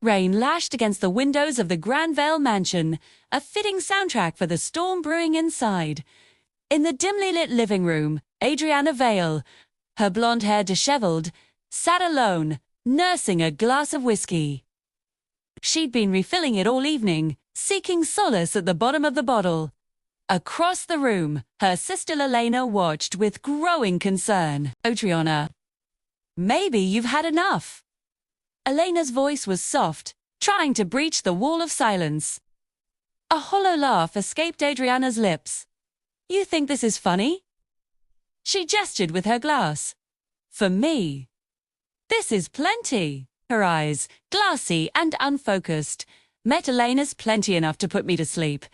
Rain lashed against the windows of the Granville mansion, a fitting soundtrack for the storm brewing inside. In the dimly lit living room, Adrianna Vale, her blonde hair disheveled, sat alone, nursing a glass of whiskey. She'd been refilling it all evening, seeking solace at the bottom of the bottle. Across the room, her sister Elena watched with growing concern. Adrianna, maybe you've had enough. Elena's voice was soft, trying to breach the wall of silence. A hollow laugh escaped Adrianna's lips. You think this is funny? She gestured with her glass. For me. This is plenty. Her eyes, glassy and unfocused, met Elena's plenty enough to put me to sleep.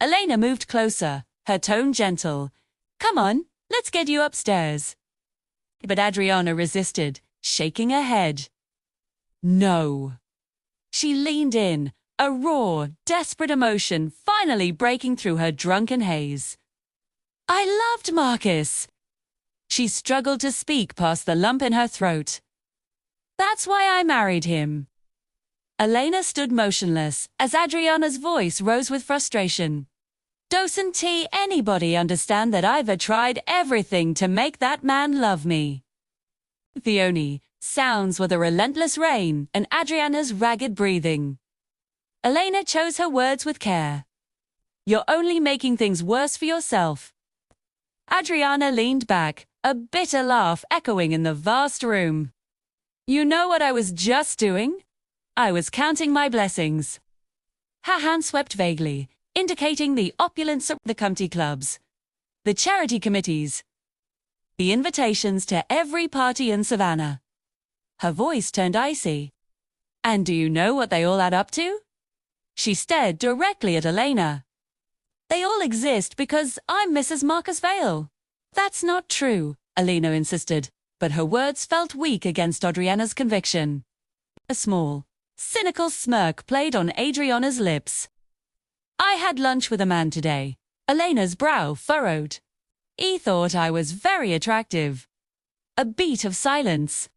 Elena moved closer, her tone gentle. Come on, let's get you upstairs. But Adrianna resisted, shaking her head. No. She leaned in, a raw, desperate emotion finally breaking through her drunken haze. I loved Marcus. She struggled to speak past the lump in her throat. That's why I married him. Elena stood motionless as Adrianna's voice rose with frustration. Doesn't anybody understand that I've tried everything to make that man love me? The only sounds were the relentless rain and Adrianna's ragged breathing. Elena chose her words with care. You're only making things worse for yourself. Adrianna leaned back, a bitter laugh echoing in the vast room. You know what I was just doing? I was counting my blessings. Her hand swept vaguely, indicating the opulence of the committee clubs, the charity committees, the invitations to every party in Savannah. Her voice turned icy. And do you know what they all add up to? She stared directly at Elena. They all exist because I'm Mrs. Marcus Vale. That's not true, Elena insisted, but her words felt weak against Adrianna's conviction. A small, cynical smirk played on Adrianna's lips. I had lunch with a man today. Elena's brow furrowed. He thought I was very attractive. A beat of silence.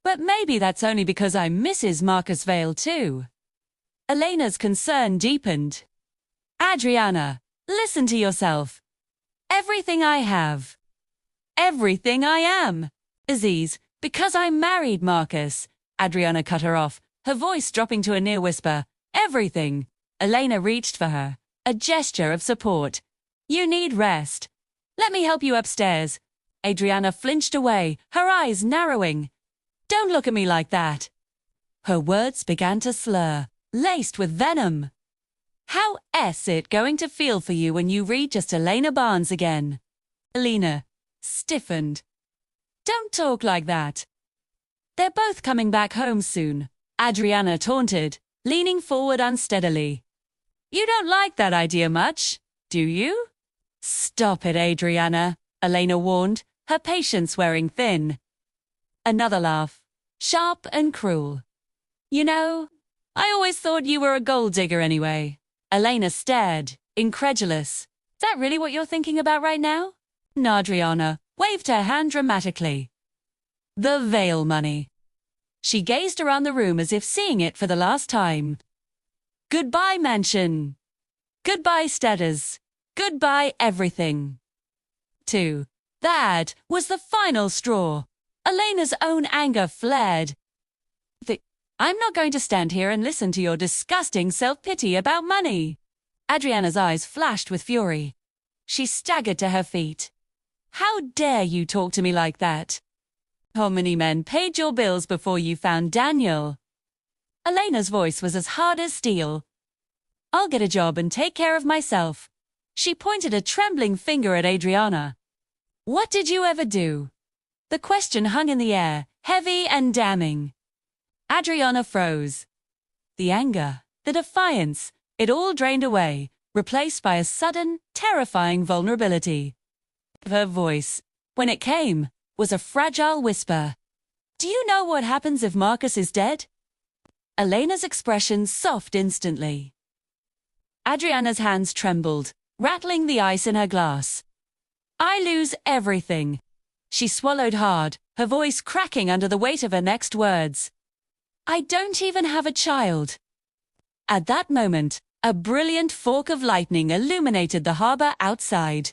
But maybe that's only because I'm Mrs. Marcus Vale too. Elena's concern deepened. Adrianna, listen to yourself. Everything I have. Everything I am. Aziz, because I married Marcus. Adrianna cut her off, her voice dropping to a near whisper. Everything. Elena reached for her, a gesture of support. You need rest. Let me help you upstairs. Adrianna flinched away, her eyes narrowing. Don't look at me like that. Her words began to slur, laced with venom. How's it going to feel for you when you read just Elena Barnes again? Elena stiffened. Don't talk like that. They're both coming back home soon, Adrianna taunted, leaning forward unsteadily. You don't like that idea much, do you? Stop it, Adrianna, Elena warned, her patience wearing thin. Another laugh, sharp and cruel. You know, I always thought you were a gold digger anyway. Elena stared, incredulous. Is that really what you're thinking about right now? Adrianna waved her hand dramatically. The Vale money. She gazed around the room as if seeing it for the last time. Goodbye, mansion. Goodbye, status. Goodbye, everything. 2. That was the final straw. Elena's own anger flared. I'm not going to stand here and listen to your disgusting self-pity about money. Adrianna's eyes flashed with fury. She staggered to her feet. How dare you talk to me like that? How many men paid your bills before you found Daniel? Elena's voice was as hard as steel. I'll get a job and take care of myself. She pointed a trembling finger at Adrianna. What did you ever do? The question hung in the air, heavy and damning. Adrianna froze. The anger, the defiance, it all drained away, replaced by a sudden, terrifying vulnerability. Her voice, when it came, was a fragile whisper. Do you know what happens if Marcus is dead? Elena's expression softened instantly. Adrianna's hands trembled, rattling the ice in her glass. I lose everything. She swallowed hard, her voice cracking under the weight of her next words. I don't even have a child." At that moment, a brilliant fork of lightning illuminated the harbor outside.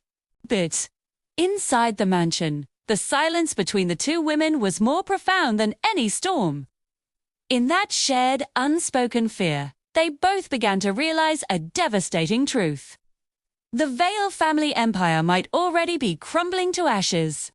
But inside the mansion, the silence between the two women was more profound than any storm. In that shared, unspoken fear, they both began to realize a devastating truth. The Vale family empire might already be crumbling to ashes.